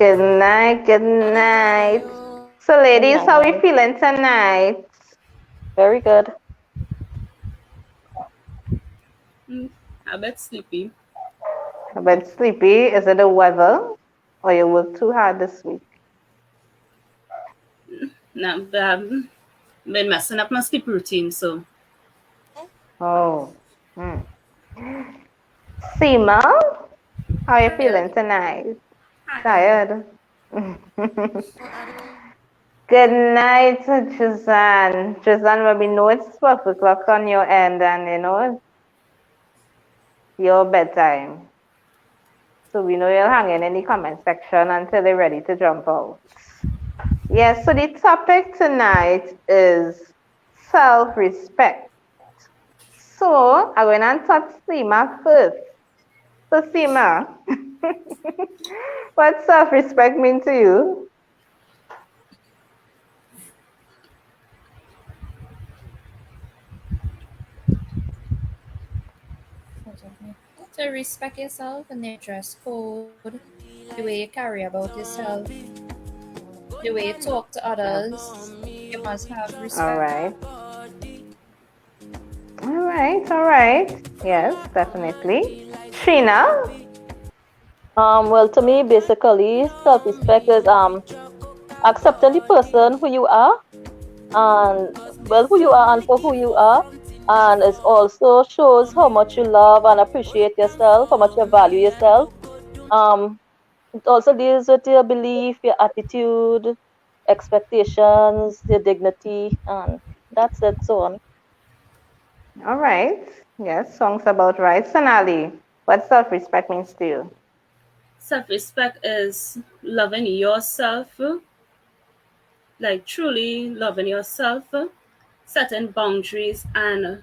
Good night, good night. So, Good ladies, how we night. feeling tonight? Very good. A bit sleepy. A bit sleepy. Is it the weather? Or you worked too hard this week? Now, I've been messing up my sleep routine, so Oh. Hmm. Seema, how you Good. feeling tonight? Tired. Tired? Good night, Juzan. Juzan, we know it's 12 o'clock on your end and you know it's your bedtime. So we know you'll hang in the comment section until they're ready to jump out. Yes, so the topic tonight is self-respect. So I'm going to touch Seema first. So Seema, what self-respect mean to you? To respect yourself and your dress code, the way you carry about yourself, the way you talk to others. You must have All respect. right. All right, all right. Yes, definitely. Sheena? Well, to me, basically, self-respect is accepting the person who you are, and well, who you are and for who you are, and it also shows how much you love and appreciate yourself, how much you value yourself. Um, it also deals with your belief, your attitude, expectations, your dignity, and that's it. So on. All right. Yes, songs about rights. And Ali, what self-respect means to you? self respect is loving yourself, like truly loving yourself, setting boundaries, and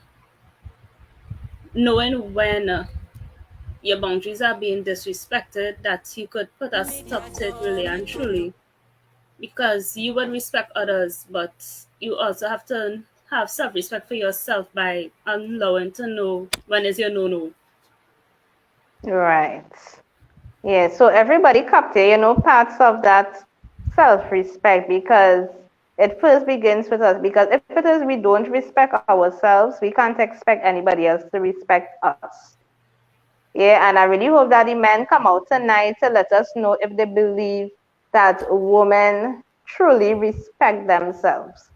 knowing when your boundaries are being disrespected, that you could put a stop to it really and truly. Because you would respect others, but you also have to have self respect for yourself by allowing to know when is your no no. Right. Yeah, so everybody capture, parts of that self-respect because it first begins with us. Because if it is we don't respect ourselves, we can't expect anybody else to respect us. Yeah, and I really hope that the men come out tonight to let us know if they believe that women truly respect themselves.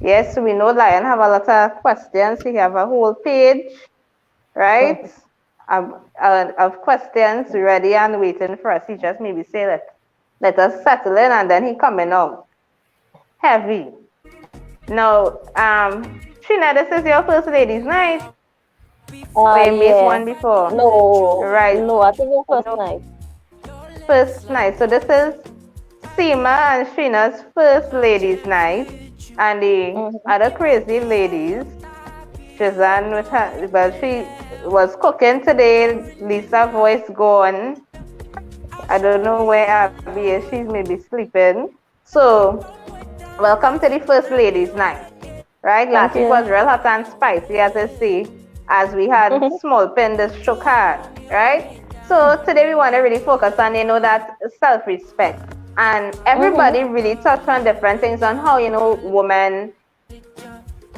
Yes, we know Lion have a lot of questions. He have a whole page, right? Of questions ready and waiting for us. He just maybe say let us settle in and then he coming out heavy. Now, Trina, this is your first ladies' night. Or you missed Yeah. one before. No, Right. no, I think the first No, night. first night. So this is Seema and Trina's first ladies' night. And the Mm-hmm. other crazy ladies, Shazan with her, well, she was cooking today. Lisa voice gone. I don't know where Abby is. She's maybe sleeping. So, welcome to the First Ladies Night. Right? Thank Last week was you. real hot and spicy, as I say, as we had small pin this shook hard. Right? So, today we want to really focus on, that self respect. And Mm-hmm. everybody really touched on different things on how,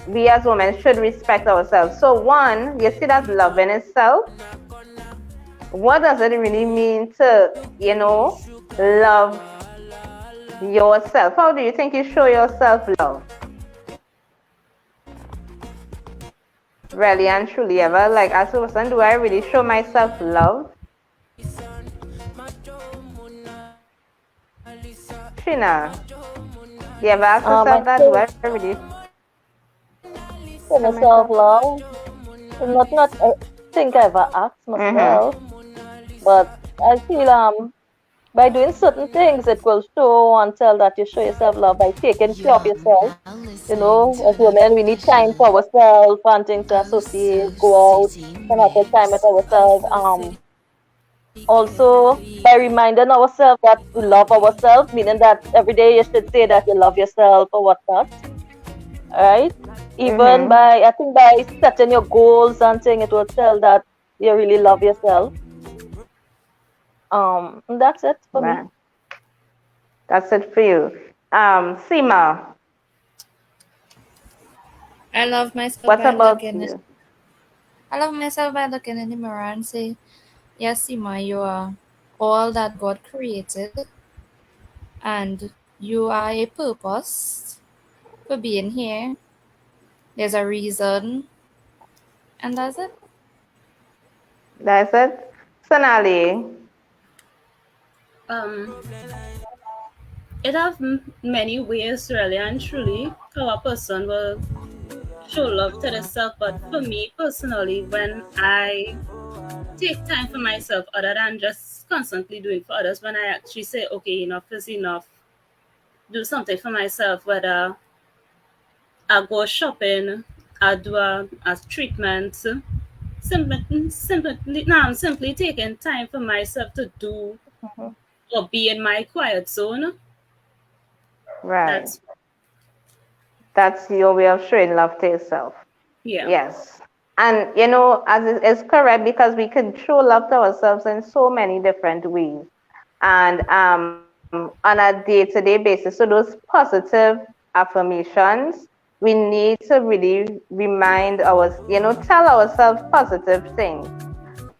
we as women should respect ourselves. So, one, you see that loving itself. What does it really mean to, love yourself? How do you think you show yourself love? Really and truly ever? Like, as a person, do I really show myself love? Trina, you ever ask I yourself that? Do I really for show myself myself love? love. Not I think I ever asked myself, Mm-hmm. but I feel by doing certain things it will show and tell that you show yourself love by taking care of yourself. You know, as women we need time for ourselves, wanting to associate, go out, spend our time with ourselves. Also by reminding ourselves that we love ourselves, meaning that every day you should say that you love yourself or whatnot. Right? Even Mm-hmm. by I think by setting your goals and thing, it will tell that you really love yourself. And that's it for me. Right. That's it for you. Seema, I love myself what by about looking you? I love myself by looking in the mirror and say, yes, Sima, you are all that God created, and you are a purpose for being here. There's a reason, and that's it. That's it. Sonali, Um, it have many ways, really and truly, how a person will show love to themselves. But for me personally, when I take time for myself, other than just constantly doing for others, when I actually say, okay, enough is enough, do something for myself, whether I go shopping, I do a treatment, I'm simply taking time for myself to do Mhm. or be in my quiet zone. Right. That's That's your way of showing love to yourself. yeah. Yes. And as is correct because we can show love to ourselves in so many different ways. And on a day-to-day basis, so those positive affirmations, we need to really remind tell ourselves positive things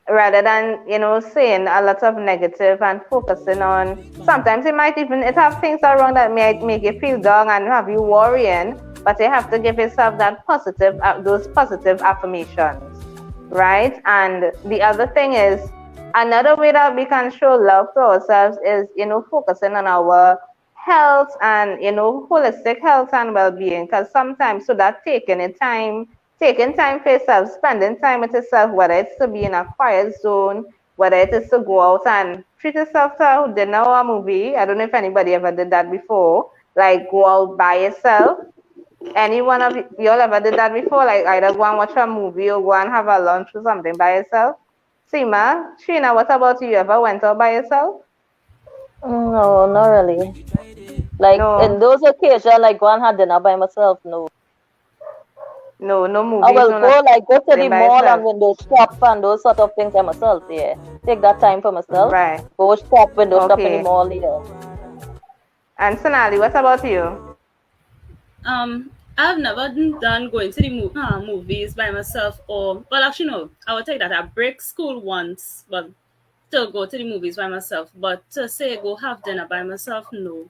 rather than saying a lot of negative and focusing on sometimes it have things around that might make you feel down and have you worrying, but you have to give yourself that positive those positive affirmations, right? And the other thing is another way that we can show love to ourselves is focusing on our health and holistic health and well-being, because sometimes so that taking time for yourself, spending time with yourself, whether it's to be in a quiet zone, whether it is to go out and treat yourself to a dinner or a movie. I don't know if anybody ever did that before, like go out by yourself. Any one of y'all ever did that before? Like either go and watch a movie or go and have a lunch or something by yourself? Seema, Sheena, what about you? You ever went out by yourself? No, not really. Like in No, those occasions, like go and have dinner by myself. No, no I movies, will no go nothing like by go to the yourself. mall and window shop and those sort of things by myself. Yeah, take that time for myself. Right. Go shop, window shop in the Okay. mall. Yeah. And Sonali, what about you? I've never done going to the movies by myself, or well, actually no. I would take that. I break school once, but to go to the movies by myself. But to say go have dinner by myself, no.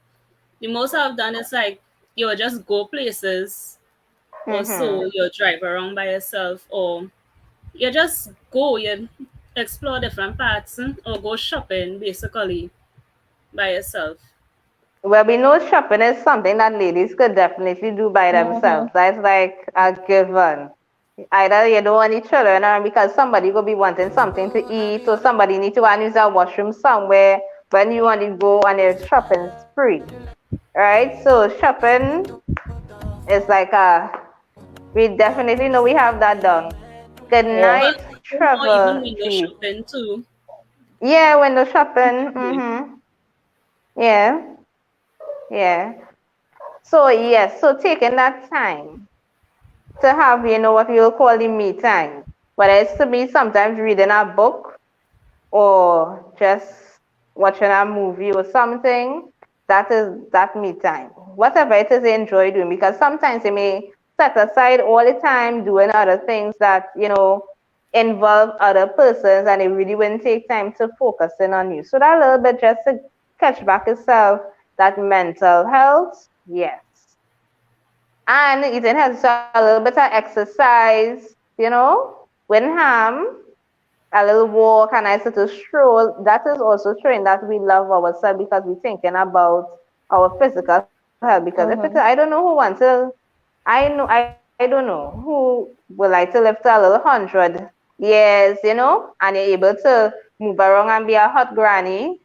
The most I've done is like you just go places, or so Mm-hmm. you drive around by yourself, or you just go, you explore different parts, or go shopping basically by yourself. Well, we know shopping is something that ladies could definitely do by Mm-hmm. themselves. That's like a given. Either you don't want the children or because somebody will be wanting something to eat or somebody need to go and use a washroom somewhere when you want to go on a shopping spree. Right? So shopping is like we definitely know we have that done. Good Yeah. Well, night, or even Trevor window G. shopping too. Yeah, window shopping. Mm-hmm. Yeah, yeah. So yes, so taking that time to have, what we'll call the me time. Whether it's to be sometimes reading a book or just watching a movie or something, that is that me time. Whatever it is you enjoy doing, because sometimes you may set aside all the time doing other things that, involve other persons and it really wouldn't take time to focus in on you. So that little bit just to catch back yourself, that mental health, yes. And eating has a little bit of exercise, when harm, a little walk, and a nice little stroll. That is also showing that we love ourselves because we're thinking about our physical health. Because if it, I Mm-hmm. don't know who wants to, I don't know who would like to live to a little 100 years, and you're able to move around and be a hot granny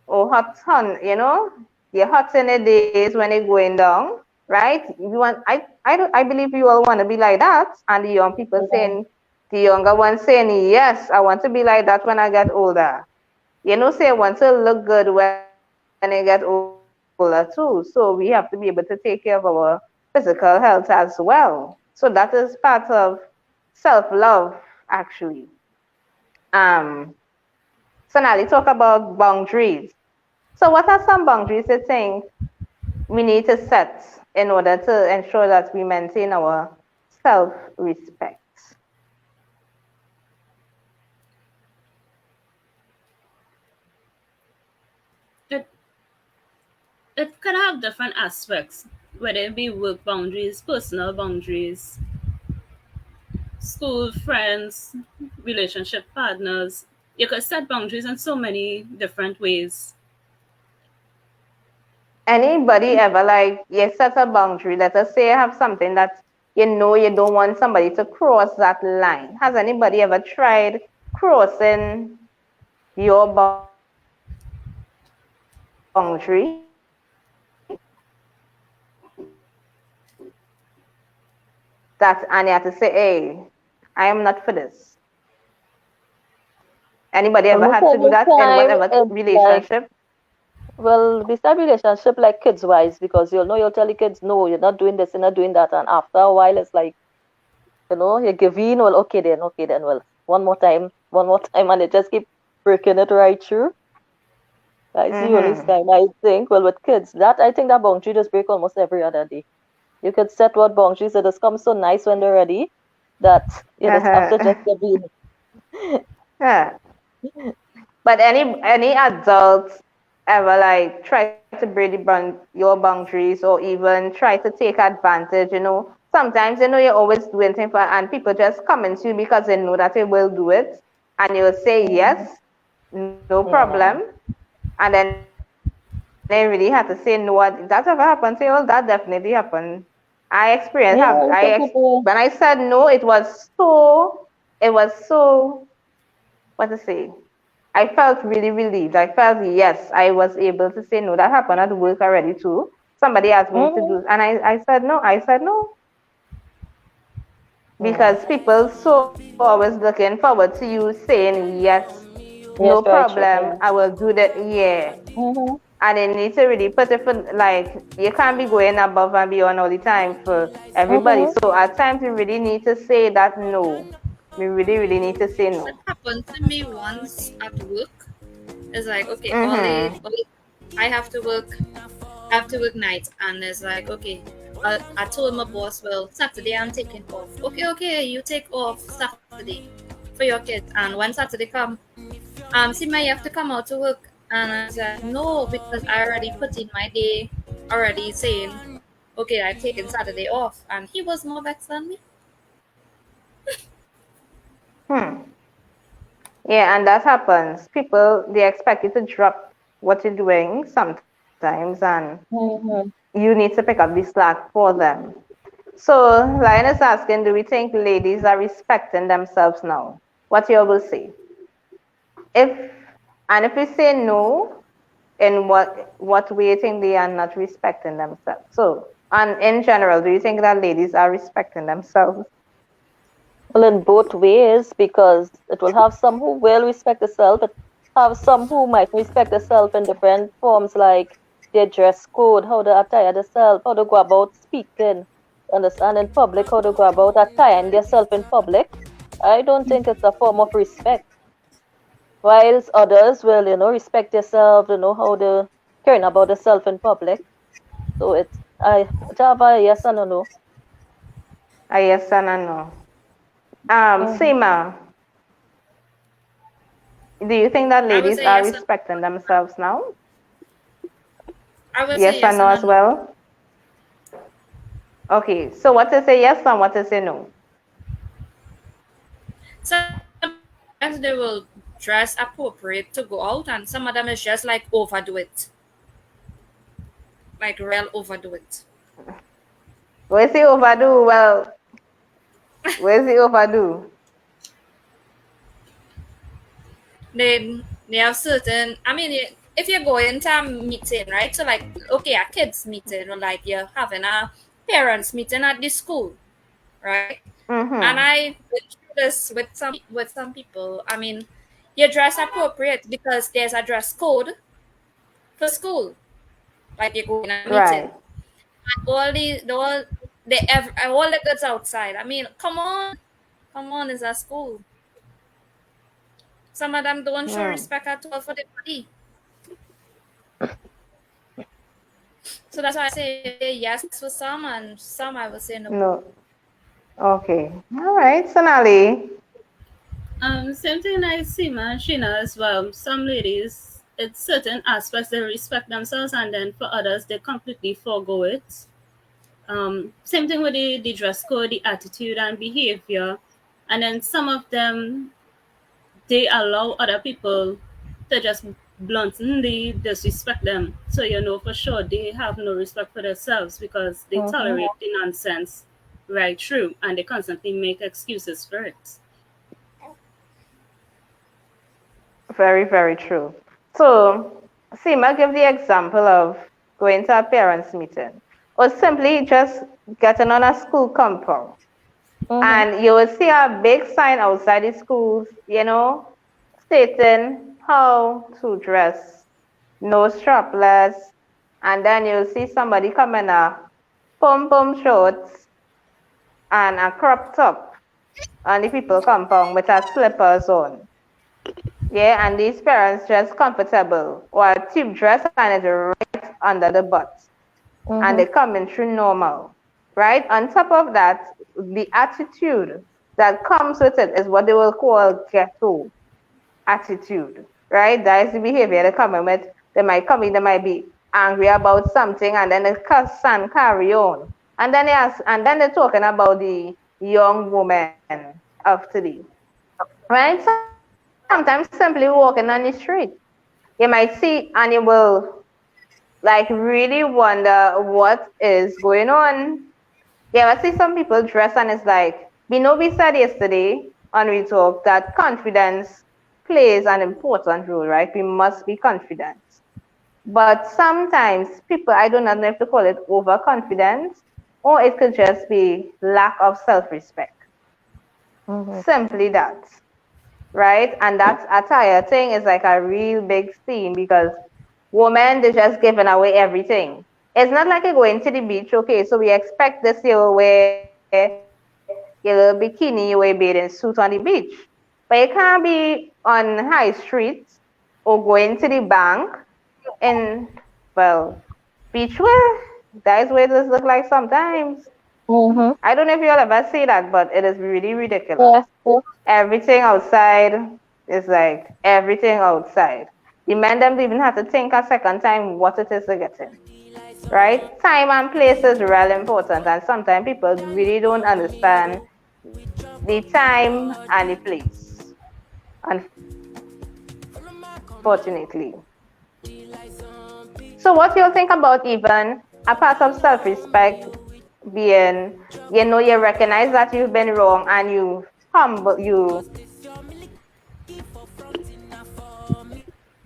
or hot sun, you're hot in the days when you're going down, right? You want, I believe you all want to be like that, and the young people Yeah. saying, the younger ones saying, yes, I want to be like that when I get older. Say I want to look good when I get older too. So we have to be able to take care of our physical health as well. So that is part of self-love, actually. Um, so now let's talk about boundaries. So what are some boundaries you think we need to set in order to ensure that we maintain our self-respect? It it can have different aspects, whether it be work boundaries, personal boundaries, school friends, relationship partners. You could set boundaries in so many different ways. Anybody ever like you set a boundary? Let us say you have something that you know you don't want somebody to cross that line. Has anybody ever tried crossing your boundary that and you have to say, hey, I am not for this. Anybody Well, ever most had to of do the that in time, whatever it's like, relationship? well, we start relationship like kids wise because you'll tell the kids, no, you're not doing this, you're not doing that. And after a while, it's like, you give in, well, okay, then, well, one more time, and they just keep breaking it right through. That's the only Mm-hmm. time I think, well, with kids, that I think that boundary just break almost every other day. You could set what boundaries, it just comes so nice when they're ready that you just have to Uh-huh. just give in. Yeah. But any adults ever like try to break your boundaries or even try to take advantage, sometimes you're always doing things for and people just come into you because they know that they will do it and you'll say Mhm. yes, no problem. Yeah. And then they really have to say no. That ever happened to you? Well, that definitely happened. Yeah, When some I said people. no, it was so what to say. I felt really relieved. I felt yes, I was able to say no. That happened at work already too. Somebody asked me to Mhm. do, and I said no. I said no Yeah. because people so always looking forward to you saying yes, no Yes, right, problem. sure. I Yeah. will do that. Yeah, Mhm. and they need to really put it for like you can't be going above and beyond all the time for everybody. Mhm. So at times you really need to say that no. We really, really need to say What no. happened to me once at work is like, okay, Mhm. I have to work. I have to work nights, and it's like, okay. I told my boss, well, Saturday I'm taking off. Okay, you take off Saturday for your kids. And when Saturday come, see, my you have to come out to work. And I was like, no, because I already put in my day, already saying, okay, I taking Saturday off. And he was more vexed than me. Hmm. Yeah, and that happens. People they expect you to drop what you're doing sometimes, and Mhm. you need to pick up the slack for them. So, Lion is asking, do we think ladies are respecting themselves now? What you will say? If if we say no, in what way you think they are not respecting themselves? So, and in general, do you think that ladies are respecting themselves? Well, in both ways, because it will have some who will respect themselves, but have some who might respect themselves in different forms, like their dress code, how they attire themselves, how they go about speaking, understand in public, how they go about attiring themselves in public. I don't think it's a form of respect. Whilst others will, respect themselves, how they caring about themselves in public. So it's have a yes and a no. Ah, yes and a no. Mm-hmm. Seema, do you think that I would ladies say are yes and respecting themselves now? I would say Yes and yes no and a as no. well? Okay, so what is a yes and what is a no? Sometimes they will dress appropriate to go out, and some of them is just like overdo it, like real overdo it. Where's the overdo? Well, where's the overdo? They have certain. I mean, if you're going to a meeting, right? So like, okay, a kids meeting, or like you're having a parents meeting at the school, right? And Mm-hmm. I went through this with some people. I mean, you dress appropriate because there's a dress code for school. Like you go in a Right. meeting, and all the goods outside. I mean, come on, it's a school. Some of them don't show Hmm. respect at all for the body. So that's why I say yes for some, and some I would say no. No. Okay. All right, Sonali. Same thing I see, man, Sheena, as well. Some ladies, it's certain aspects they respect themselves, and then for others, they completely forego it. Same thing with the dress code, the attitude and behavior. And then some of them, they allow other people to just bluntly disrespect them. So you know for sure they have no respect for themselves because they Mm-hmm. tolerate the nonsense right through and they constantly make excuses for it. Very, very true. So, Seema, give the example of going to a parents' meeting or simply just getting on a school compound. Mm-hmm. And you will see a big sign outside the schools, stating how to dress, no strapless. And then you'll see somebody come in a pom-pom shorts and a crop top on the people compound with a slippers on. Yeah, and these parents dress comfortable or a tube dress and it's right under the butt. And Mm-hmm. they come in through normal. Right? On top of that, the attitude that comes with it is what they will call ghetto attitude. Right? That is the behavior they come in with. They might come in, they might be angry about something and then they cuss and carry on. And then they're talking about the young woman of today. Right? Sometimes simply walking on the street. You might see and you will like really wonder what is going on. Yeah, I see some people dress and it's like, we said yesterday on we talk that confidence plays an important role, right? We must be confident. But sometimes people, I do not know if to call it overconfidence or it could just be lack of self-respect. Mm-hmm. Simply that, right? And that attire thing is like a real big scene because women, they're just giving away everything. It's not like you're going to the beach, okay, so we expect this you wear your little bikini, you wear bathing suit on the beach. But you can't be on high streets or going to the bank in, well, beach wear. That is what it does look like sometimes. Mm-hmm. I don't know if you'll ever see that, but it is really ridiculous. Yes. Yes. Everything outside is like everything outside. The men them even have to think a second time what it is they're getting. Right? Time and place is really important, and sometimes people really don't understand the time and the place, unfortunately. So, what do you think about even a part of self respect being, you recognize that you've been wrong and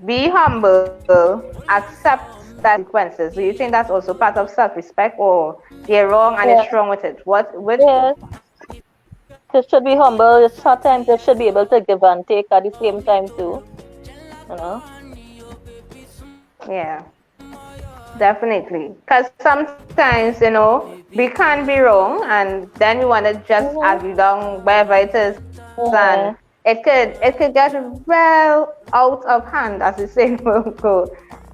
be humble, accept that consequences. Do you think that's also part of self respect or you're wrong and Yes. it's wrong with it? What, which, Yes. They should be humble. Sometimes they should be able to give and take at the same time too. You know. yeah. Definitely. Because sometimes, we can be wrong and then we want to just Mm-hmm. argue down wherever it is and Yeah. it could get well out of hand, as you say, Moko.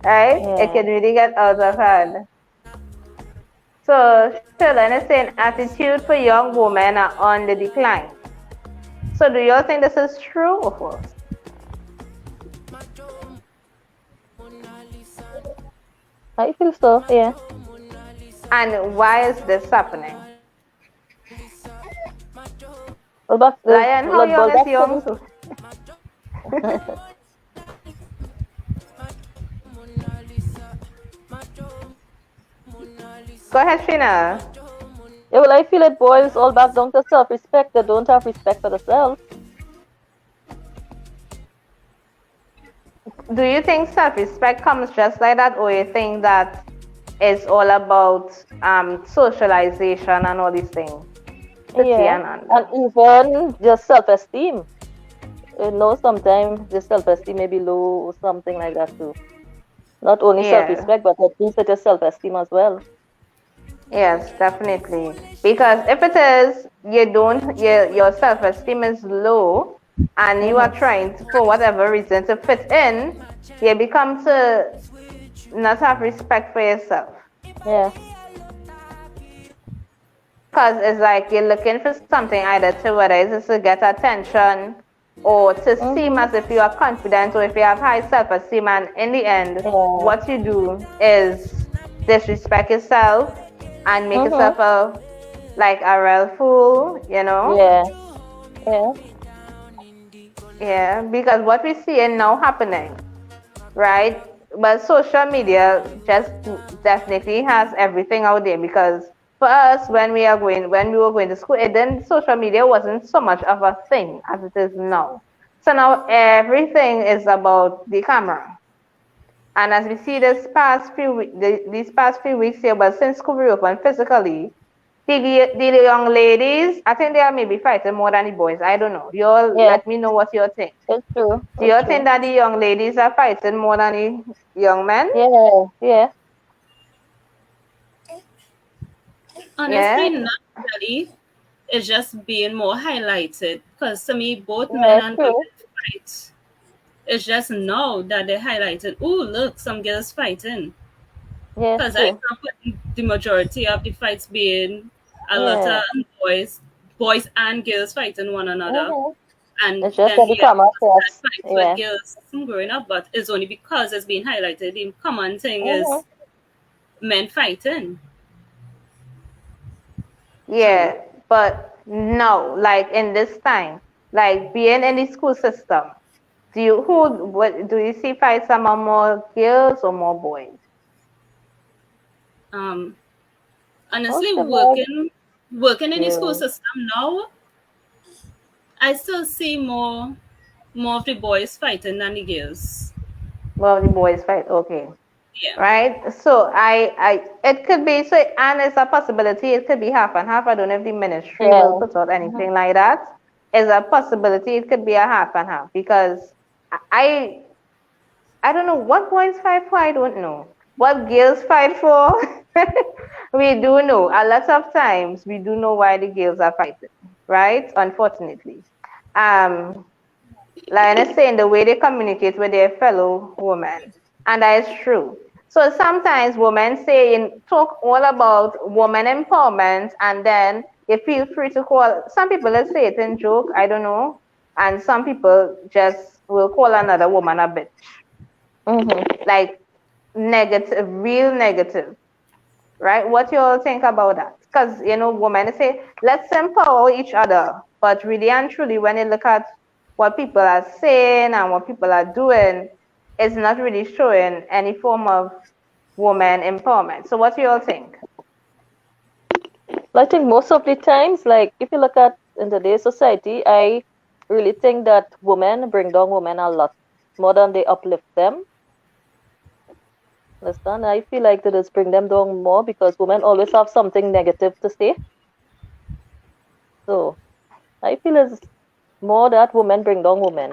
Right? It could Yeah. really get out of hand. So, Shirley is saying attitude for young women are on the decline. So, do you all think this is true or false? I feel so. Yeah. And why is this happening? Well, back Lion, how young well, is back to young? the So, go ahead, Shina. yeah. Well, I feel it boils all back down to self-respect. They don't have respect for themselves. Do you think self-respect comes just like that, or you think that it's all about socialization and all these things? City Yeah. and And under. even just self-esteem. You know, sometimes the self-esteem may be low or something like that too. Not only Yeah. self-respect, but at least it is self-esteem as well. Yes, definitely. Because if it is, you don't, your self-esteem is low, and you are Mm-hmm. trying to, for whatever reason, to fit in, you become to not have respect for yourself. Yeah. Because it's like you're looking for something either to whether it's to get attention or to seem Mhm. as if you are confident or if you have high self-esteem, and in the end Yeah. what you do is disrespect yourself and make Mhm. yourself a like a real fool, you know. Yeah. Yeah. Yeah, because what we see is now happening, right? But social media just definitely has everything out there, because for us when we were going to school, it then social media wasn't so much of a thing as it is now. So now everything is about the camera. And as we see these past few weeks here, but since school reopened physically, the young ladies, I think they are maybe fighting more than the boys. I don't know. You all Yeah. let me know what you think. It's true. Do It's you think true. that the young ladies are fighting more than the young men? Yeah. Yeah. Honestly, Yeah. not really. It's just being more highlighted. Because to me, both men Yeah. and women True. fight. It's just now that they're highlighted. Oh, look, some girls fighting. Yeah. Because I True. can't put the majority of the fights being a lot of Yeah. boys and girls fighting one another. Mhm. And It's just then that the here camera had first. fights with Yeah. girls growing up, but it's only because it's being highlighted. The common thing Mhm. is men fighting. So Yeah. But no, like in this time, like being in the school system, what do you see fights among more girls or more boys? um honestly, Most of my working in the school girls. system now, I still see more of the boys fighting than the girls. Well, the boys fight. Okay. Yeah. Right? So it could be so, and it's a possibility. It could be half and half. I don't know if the ministry will Yeah. put out Mhm. anything like that. It's a possibility. It could be a half and half, because I I don't know what boys fight for. I don't know what girls fight for. We do know a lot of times. We do know why the girls are fighting, right? Unfortunately, um, like I saying, the way they communicate with their fellow women, and that is true. So sometimes women talk all about woman empowerment, and then they feel free to call. Some people let's say it in joke, I don't know, and some people just will call another woman a bitch, Mhm. like negative, real negative, right? What you all think about that? Because women say let's empower each other, but really and truly, when you look at what people are saying and what people are doing, it's not really showing any form of woman empowerment. So, what do you all think? I think most of the times, like if you look at in today's society, I really think that women bring down women a lot more than they uplift them. Understand? I feel like they just bring them down more because women always have something negative to say. So I feel it's more that women bring down women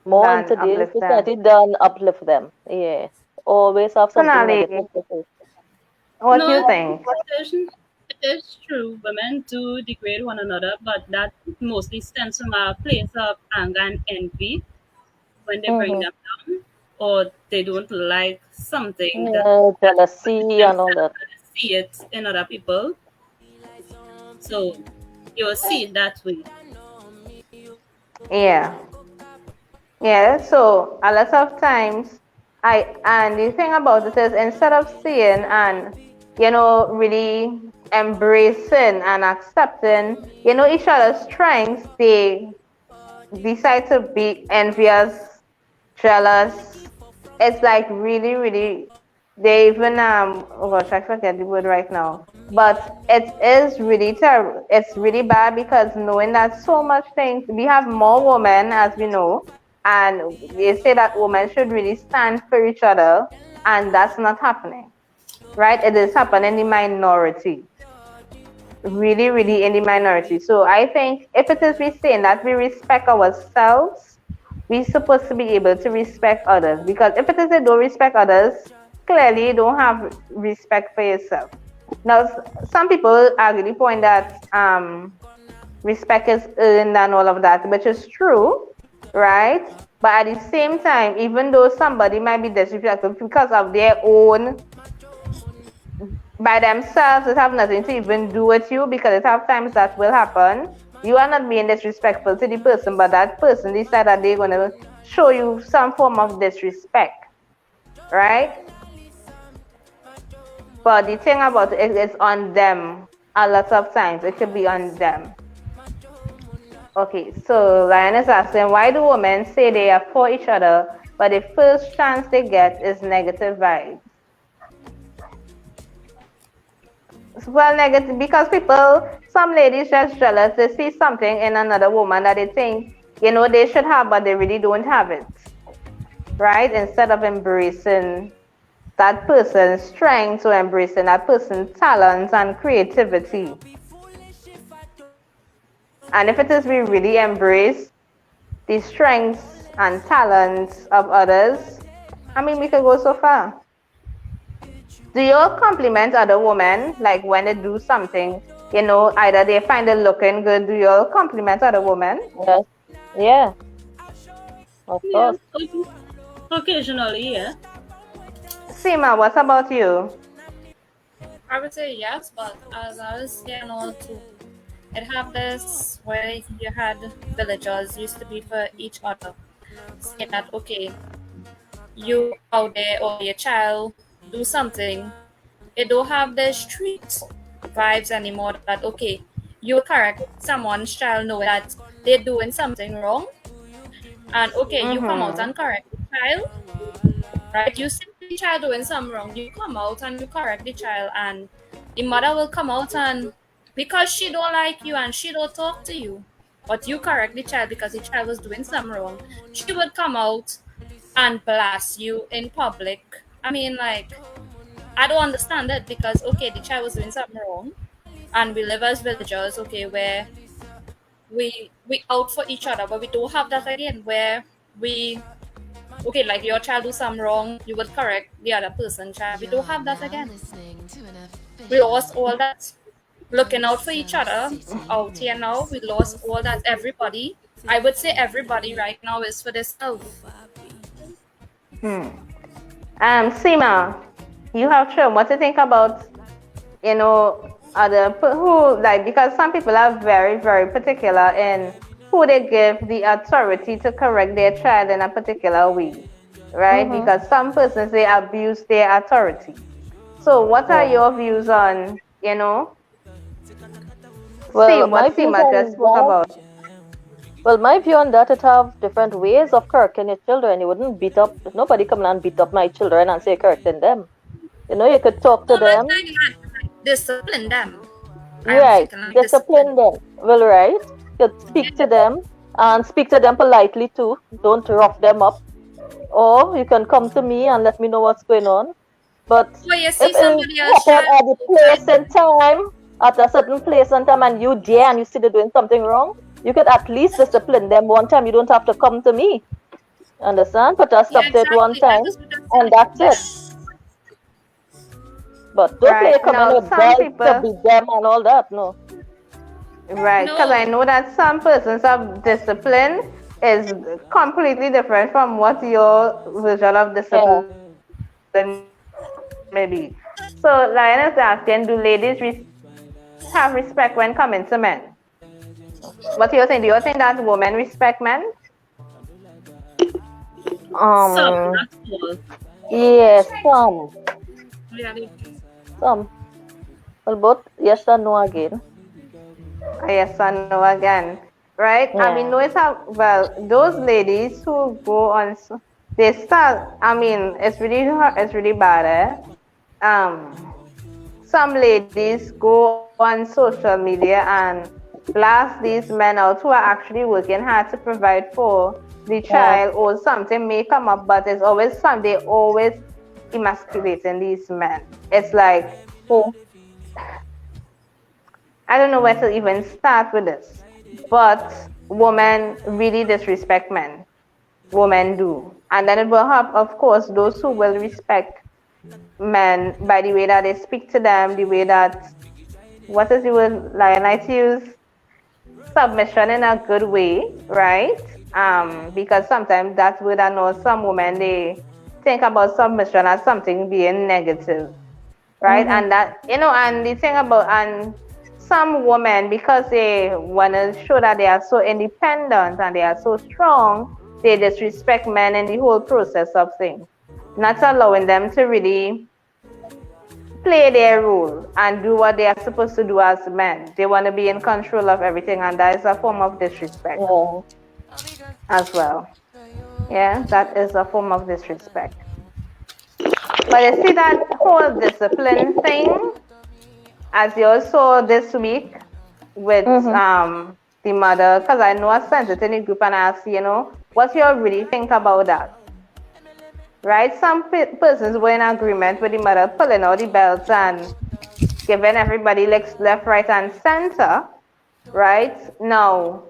more in Than today's uplift them. society than uplift them. Yeah, always have something Sonali, negative to say. what do No, you think? it is true. Women do degrade one another, but that mostly stems from a place of anger and envy when they bring Mm-hmm. them down, or they don't like something Yeah, that's jealousy and all themselves that. and they see it in other people. So you will see it that way. Yeah. Yeah, so a lot of times and the thing about it is, instead of seeing and really embracing and accepting each other's strengths, they decide to be envious, jealous. It's like really, really, they even oh gosh, I forget the word right now. But it is really terrible. It's really bad, because knowing that so much things, we have more women, as we know, and they say that women should really stand for each other, and that's not happening, right? It is happening in the minority, really, really in the minority. So I think if it is we saying that we respect ourselves, we're supposed to be able to respect others. Because if it is they don't respect others, clearly you don't have respect for yourself. Now, some people argue the point that respect is earned and all of that, which is true, right? But at the same time, even though somebody might be disrespectful because of their own by themselves, it have nothing to even do with you, because it have times that will happen. You are not being disrespectful to the person, but that person decide that they're gonna show you some form of disrespect, right? But the thing about it is on them. A lot of times it could be on them. Okay, so Ryan is asking, why do women say they are for each other, but the first chance they get is negative vibes? Well, negative because people, some ladies just jealous. They see something in another woman that they think, they should have, but they really don't have it, right? Instead of embracing that person's strength or embracing that person's talents and creativity. And if it is we really embrace the strengths and talents of others, I mean, we could go so far. Do you all compliment other women, like when they do something, either they find it looking good, do you all compliment other women? Yes. Yeah. Of Yeah, course. occasionally, yeah. Seema, what about you? I would say yes, but as I was saying too, it have this where you had villagers used to be for each other, saying that okay, you out there or your child do something, they don't have the street vibes anymore. That okay, you correct someone's child know that they're doing something wrong, and okay, you come out Mm-hmm. and correct the child, right? You see the child doing something wrong, you come out and you correct the child, and the mother will come out and because she don't like you and she don't talk to you, but you correct the child because the child was doing something wrong, she would come out and blast you in public. I mean, like, I don't understand it because okay, the child was doing something wrong, and we live as villagers, okay, where we out for each other, but we don't have that again where we okay, like your child do something wrong, you would correct the other person child. We don't have that again. We lost all that looking out for each other out here now. We lost all that. Everybody, I would say everybody right now is for themselves. Hmm. Seema, you have children. What do you think about, other who, like, because some people are very, very particular in who they give the authority to correct their child in a particular way, right? Mm-hmm. Because some persons, they abuse their authority. So what are Yeah. your views on, see Well, my what views Seema just on spoke that. about? Well, my view on that, it have different ways of correcting your children. You wouldn't beat up. Nobody come and beat up my children and say correcting them. You could talk to No, I'm not them. saying like discipline them. I am Right. speaking like Discipline discipline. them. Well, right. You speak to them and speak to them politely too. Don't rough them up. Or you can come to me and let me know what's going on. But Or you if see it somebody else happen child at the place outside. and time, at a certain place and time, and you there and you see they're doing something wrong, you could at least discipline them one time. You don't have to come to me. Understand? Put a Yeah, stop to it one exactly. That time, is what I'm and saying. that's it. But don't play Right. coming Now, with some belts to people, beat them and all that. No. right, because I No. know that some persons of discipline is completely different from what your version of Yeah. discipline may be. So, Lion is asking, do ladies have respect when coming to men? What do you think? Do you think that women respect men? Some, Um. not all. Yes. Some. Yeah, Some. Well, both yes and no again. Yes or no again, right? I mean, Yeah. no, it's how, well, those ladies who go on, they start, I mean, it's really bad, eh? Some ladies go on social media and blast these men out who are actually working hard to provide for the Yeah. child, or something may come up, but it's always they always emasculating these men. It's like, So, I don't know where to even start with this, but women really disrespect men. Women do. And then it will have, of course, those who will respect men by the way that they speak to them, the way that, what is the word, Lion? I use submission in a good way, right? Because sometimes that word, I know some women, they think about submission as something being negative. right? Mm-hmm. And that, and the thing about, and some women, because they want to show that they are so independent and they are so strong, they disrespect men in the whole process of things, not allowing them to really play their role and do what they are supposed to do as men. They want to be in control of everything, and that is a form of disrespect Yeah. as well. Yeah, that is a form of disrespect. But you see that whole discipline thing, as you saw this week with Mm-hmm. the mother, because I know I sent it in the group and I asked, what you really think about that, right? Some persons were in agreement with the mother pulling out the belts and giving everybody left, right, and center, right? Now,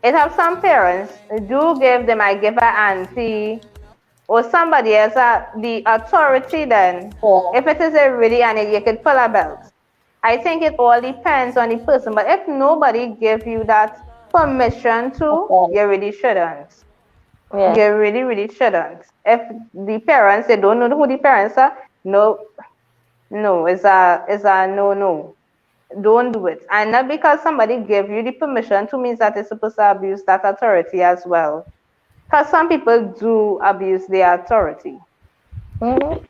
it have some parents do give them, I give a auntie or somebody else the authority then. Yeah. If it is a really and you could pull a belt. I think it all depends on the person. But if nobody give you that permission to, Okay. you really shouldn't. Yeah. You really, really shouldn't. If the parents, they don't know who the parents are, no, no, it's a no, no. Don't do it. And not because somebody gave you the permission to means that they're supposed to abuse that authority as well. Because some people do abuse their authority. Mm-hmm.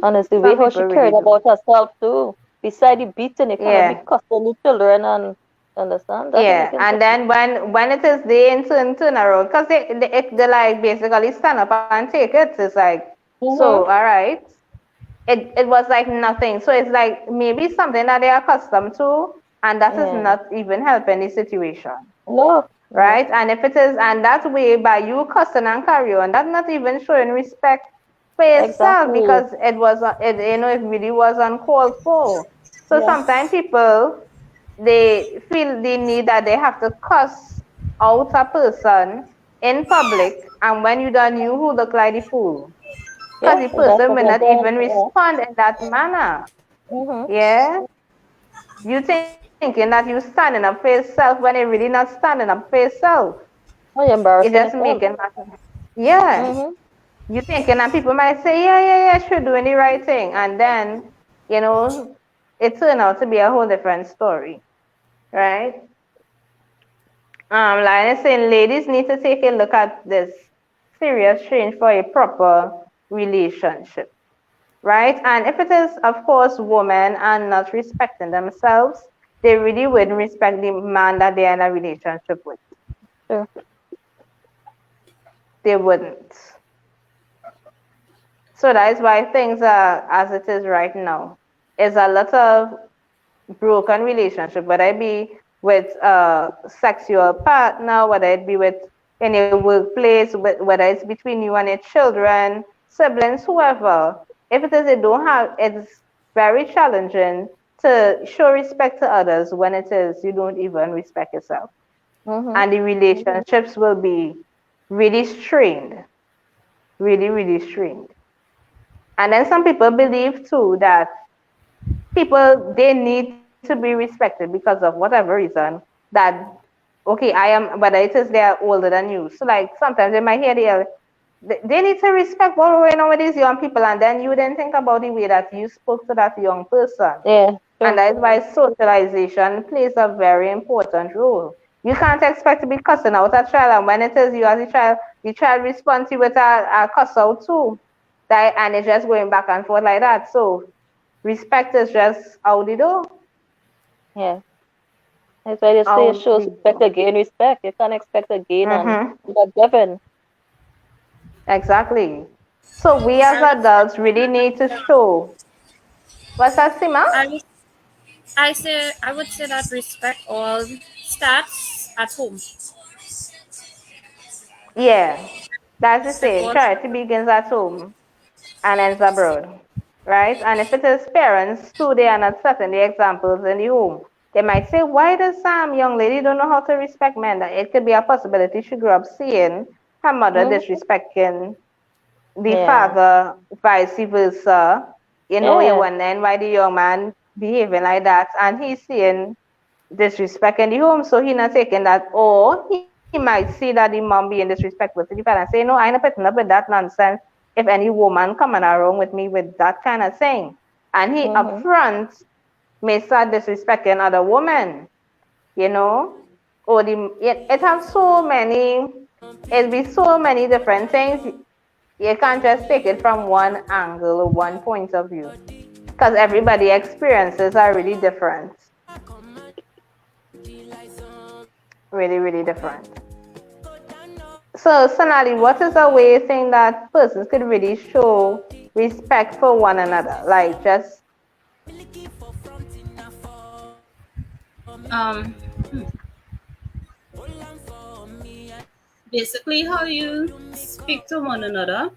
And it's the way Some how people she really cared do. about herself too. Beside the beating, you cannot be Yeah, cussing the children and understand that they're yeah. making And sense. then when it is they in turn around, because they like basically stand up and take it. It's like, so all Mm-hmm. right. It was like nothing. So it's like maybe something that they are accustomed to, and that is Yeah. not even helping the situation. No. No. Right? And if it is, and that way by you cussing and carry on, that's not even showing respect for yourself Exactly. because it was, it really was uncalled for. So Yeah. sometimes people, they feel the need that they have to cuss out a person in public, and when you done, you who look like the fool, because Yeah. the That's person what will they're not doing. even Yeah. respond in that manner. Mm-hmm. Yeah, you thinking that you standing up for yourself when you're really not standing up for yourself. Oh, you're You're embarrassing just yourself. making matters. Yeah. Mm-hmm. You thinking and people might say, yeah, yeah, yeah, sure, doing the right thing. And then, it turned out to be a whole different story. Right? Like I saying, ladies need to take a look at this serious change for a proper relationship. Right? And if it is, of course, women and not respecting themselves, they really wouldn't respect the man that they're in a relationship with. Sure. They wouldn't. So that is why things are as it is right now. Is a lot of broken relationship, whether it be with a sexual partner, whether it be with in your workplace, whether it's between you and your children, siblings, whoever. If it is, they don't have, it's very challenging to show respect to others when it is you don't even respect yourself. Mm-hmm. And the relationships will be really strained, really, really strained. And then some people believe too that people they need to be respected because of whatever reason that okay I am whether it is they're older than you. So like sometimes they might hear they need to respect what going on with these young people and then you didn't think about the way that you spoke to that young person. Yeah. And Sure. that is why socialization plays a very important role. You can't expect to be cussing out a child and when it is you as a child, the child responds to you with a cuss out too. That and it's just going back and forth like that. So respect is just out the door. Yeah. That's why they say Out show the respect door. again respect. You can't expect again and Mm-hmm. you got given. Exactly. So we as I would adults really need to show. What's that, Sima? I would I would say that respect all starts at home. Yeah. That's the It saying. all Charity begins at home and ends abroad. Right? And if it is parents too, they are not setting the examples in the home. They might say, why does some young lady don't know how to respect men? That it could be a possibility she grew up seeing her mother Mm-hmm. disrespecting the Yeah. father, vice versa. You Yeah. wondering why the young man behaving like that, and he's seeing disrespect in the home, so he not taking that. Or he might see that the mom being disrespectful to the father and say, no, I ain't putting up with that nonsense. if any woman coming around with me with that kind of thing. And he upfront may start disrespecting other women, you know? Or it has so many, it be so many different things. You can't just take it from one angle or one point of view. Because everybody experiences are really different. Really, really different. So, Sonali, what is a way you think that persons could really show respect for one another? Like just Um, basically, how you speak to one another,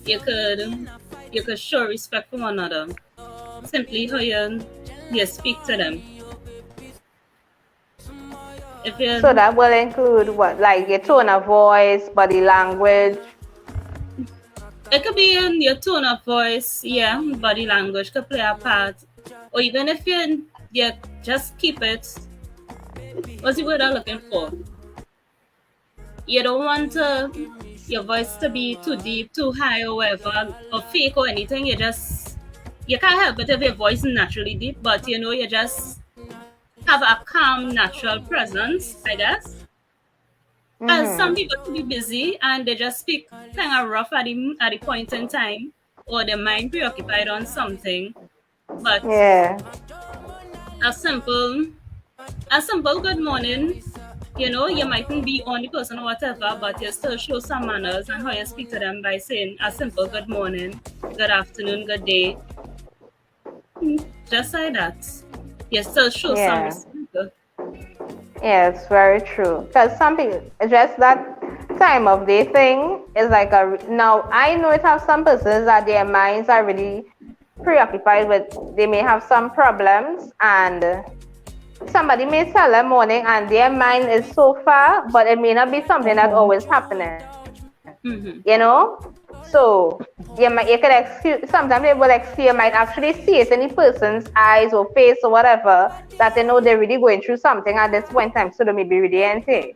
you could show respect for one another. Simply how you speak to them. If so you that will include what, like your tone of voice, body language. It could be in your tone of voice, yeah, body language could play a part. Or even if you just keep it, what's the word I'm looking for? You don't want your voice to be too deep, too high, or whatever, or fake or anything. You can't help it if your voice is naturally deep, but you just have a calm, natural presence, I guess. As some people could be busy and they just speak kind of rough at the point in time, or their mind preoccupied on something. But Yeah. a simple, a simple good morning, you mightn't be on the person or whatever, but you still show some manners and how you speak to them by saying a simple good morning, good afternoon, good day. Just like that. You still show some Yeah. respect. Yeah, it's very true. Because some people, just that time of day thing is like now I know it have some persons that their minds are really preoccupied with, they may have some problems and somebody may tell them morning and their mind is so far, but it may not be something that always happening. Mm-hmm. So you could excuse, sometimes they will you might actually see it in the person's eyes or face or whatever, that they know they're really going through something at this point in time, so they may be really into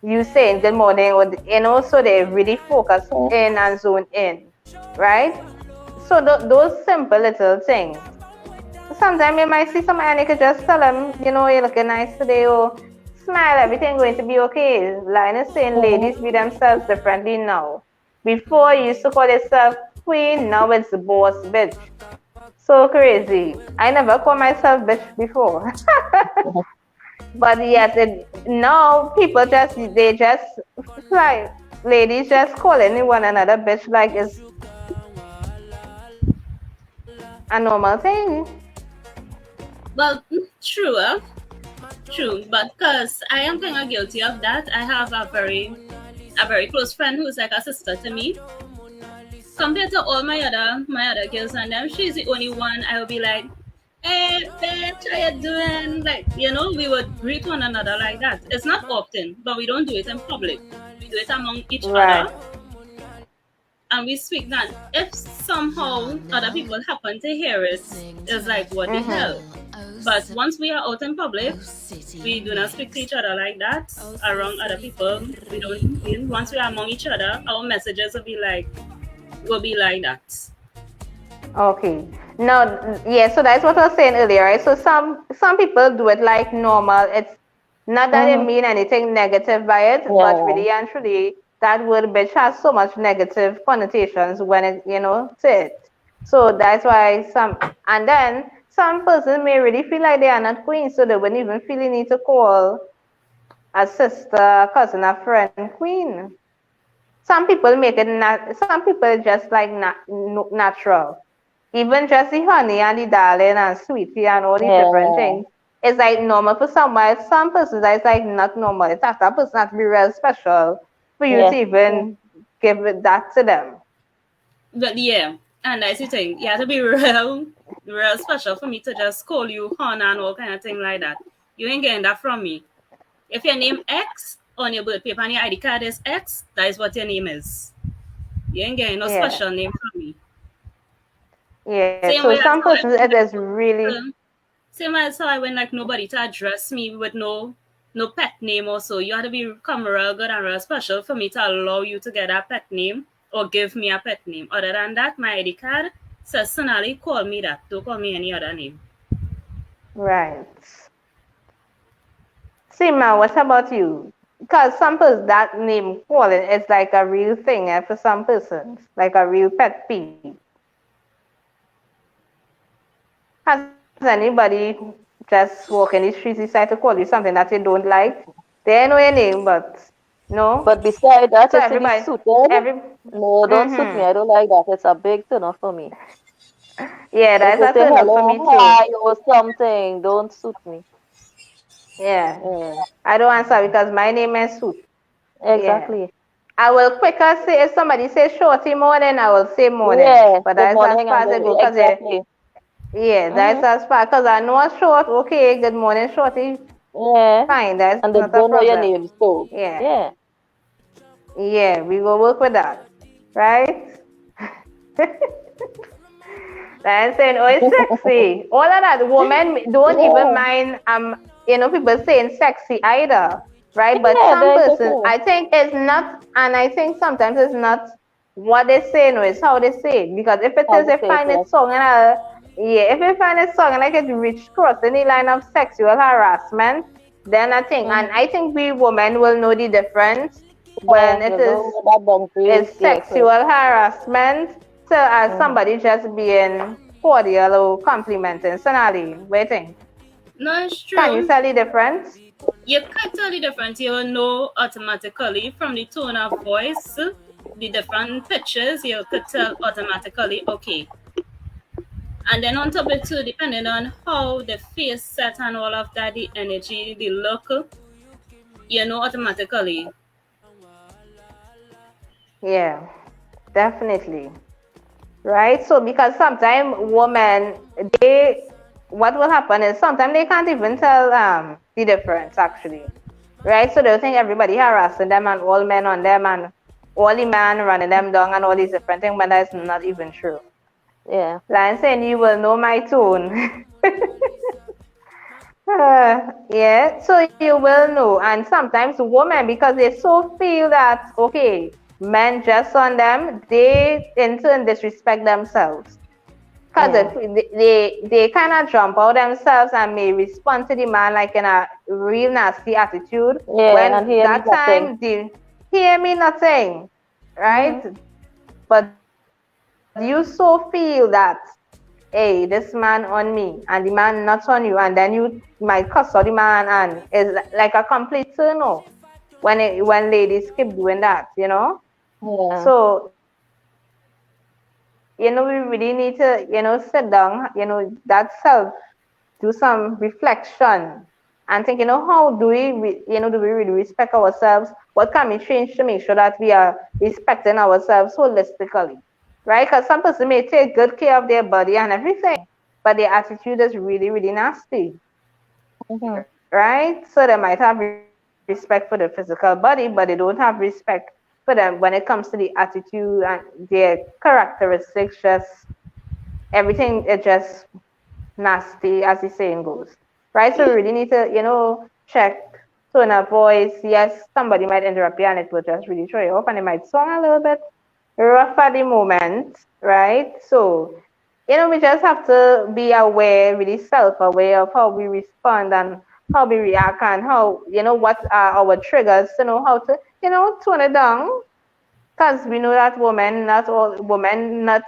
you saying good morning, or so they really focus in and zone in, right? So those simple little things. Sometimes you might see somebody and you could just tell them, you're looking nice today, or smile, everything going to be okay. Line is saying ladies view themselves differently now. Before you used to call yourself queen, now it's the boss bitch. So crazy. I never called myself bitch before. But yes, now people they just like ladies just calling one another bitch like it's a normal thing. Well, true, true. But because I am kind of guilty of that, I have a very close friend who's like a sister to me. Compared to all my other girls and them, she's the only one I will be like, hey bitch, how you doing? Like, we would greet one another like that. It's not often, but we don't do it in public. We do it among each Right. other, and we speak that. If somehow other people happen to hear it, it's like, what the hell? But once we are out in public, we do not speak to each other like that around other people. We don't. Once we are among each other, our messages will be like that. Okay. Now, yeah, so that's what I was saying earlier, right? So some people do it like normal. It's not that they mean anything negative by it, but really and truly, that word bitch has so much negative connotations when it, to it. So that's why and then some person may really feel like they are not queen, so they wouldn't even feel the need to call a sister, cousin, a friend queen. Some people make it some people just like natural. Even just the honey and the darling and sweetie and all these different things. It's like normal for someone. Some persons it's like not normal. It's after a person has to be real special for you to even give that to them. But yeah, and that's the thing. You have to be real special for me to just call you Hannah and all kind of thing like that. You ain't getting that from me. If your name X on your birth paper and your ID card is X, that is what your name is. You ain't getting no special name from me. Yeah. Same So way as some how persons it is really. Same way as how I went like nobody to address me with no pet name or so. You have to come real good and real special for me to allow you to get that pet name or give me a pet name. Other than that, my ID card says Sonali, call me that. Don't call me any other name. Right. Sima, what about you? Because some person that name calling is like a real thing for some persons, like a real pet peeve. Has anybody just walk in the streets decide to call you something that you don't like? They know your name, but no. But beside So that, if it is everybody, suited, every, no, don't suit me. mm-hmm. I don't like that. It's a big turn off for me. Yeah, If that's you a say turn up for hello, me too. hi, or something, don't suit me. Yeah, Yeah, I don't answer because my name is Suit. Yeah. exactly. I will quicker say if somebody says shorty morning, I will say morning. Yeah, But good that's as morning far and as I good go because exactly. yeah, that's Mm-hmm. as far because I know a short. Okay, good morning, shorty. Yeah, Fine, that's and they not a don't know your problem. name, so Yeah, yeah. yeah, we will work with that, right? That's saying, oh, it's sexy. All of that. Women don't even Yeah, mind, people saying sexy either, right? But yeah, some they're person, okay. I think it's not, and I think sometimes it's not what they say, no, it's how they say it. Because if it How is to a say it, find it yes. song and yeah, if you find a song and like it reach across any line of sexual harassment, then Mm-hmm. I think we women will know the difference Yeah, when it we'll know what that boundary is is there sexual first. harassment to as Mm-hmm. somebody just being cordial or complimenting. Sonali, waiting. No, it's Can you true. tell the difference? You can tell the difference. You will know automatically from the tone of voice, the different pitches. You could tell automatically, okay. And then on top of it too, depending on how the face set and all of that, the energy, the look, you know automatically. Yeah, definitely. Right? So because sometimes women they what will happen is sometimes they can't even tell the difference actually. Right? So they'll think everybody harassing them and all men on them and all the man running them down and all these different things, but that's not even true. Yeah. Like I'm saying, you will know my tone. Yeah, so you will know. And sometimes women, because they so feel that, okay, men just on them, they in turn disrespect themselves. Because Yeah. they kind of jump out themselves and may respond to the man like in a real nasty attitude. Yeah, and When hear me that nothing. time, they hear me nothing, Mm-hmm. right? But you so feel that hey, this man on me, and the man not on you, and then you might cuss out the man, and it's like a complete turn off when ladies keep doing that. Yeah. So we really need to sit down, that self, do some reflection and think, how do do we really respect ourselves? What can we change to make sure that we are respecting ourselves holistically, right? Because some person may take good care of their body and everything, but their attitude is really, really nasty, Mm-hmm. right? So they might have respect for the physical body, but they don't have respect for them when it comes to the attitude and their characteristics. Just everything is just nasty, as the saying goes. Right? So we really need to, check tone of voice. Yes, somebody might interrupt you and it will just really throw you off and it might sound a little bit rough at the moment, right? So, we just have to be aware, really self-aware of how we respond and how we react and how, what are our triggers to know how to, tone it down. Because we know that women, not all women, not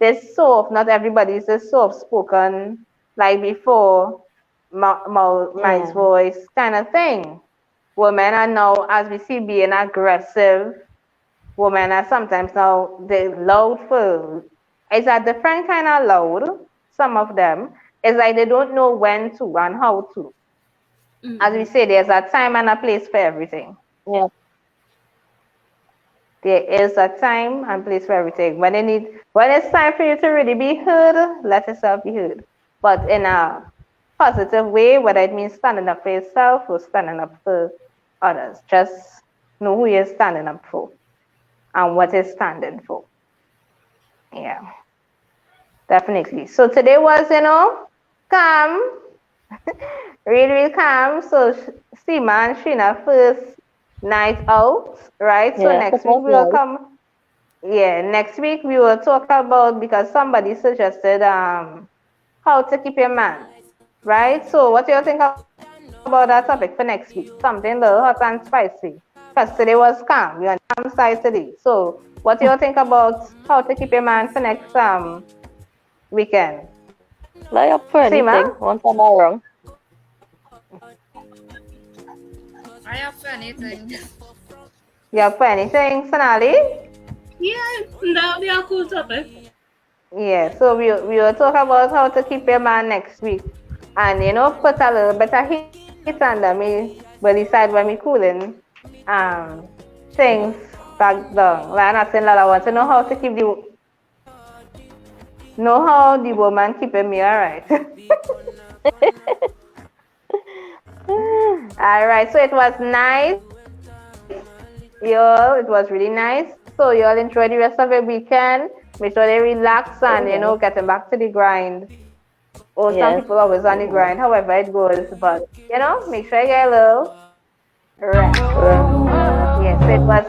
this soft, not everybody is this soft spoken like before, Mike's Yeah. voice kind of thing. Women are now, as we see, being aggressive. Women are sometimes now they loud for. It's a different kind of loud. Some of them it's like they don't know when to and how to. As we Mm-hmm. say, there's a time and a place for everything. Yeah. There is a time and place for everything. When it's time for you to really be heard, let yourself be heard. But in a positive way, whether it means standing up for yourself or standing up for others. Just know who you're standing up for and what you're standing for. Yeah, definitely. So today was, calm, really, really calm. So Seema and Sheena first night out, right? So Yes, it next week was we'll nice. come. yeah, next week we will talk about because somebody suggested how to keep your man, right? So what do you think about that topic for next week? Something a little hot and spicy. Because today was calm. We're on the calm side today. So what do you think about how to keep your man for next weekend? Lie up for Sima? anything. One time around. I up for anything. You have anything, Sonali? Yeah, that'll be a cool topic. Yeah, so we will talk about how to keep your man next week. And put a little bit of heat under me body side when me cooling things back down. Like I'm not saying that I want to know how the woman keeping me alright. Alright, so it was nice, y'all. It was really nice. So y'all enjoy the rest of the weekend. Make sure they relax and Yeah. getting back to the grind. Or some Yes. people always on the grind, however it goes. But make sure you get a little rest. Right. Yes, it was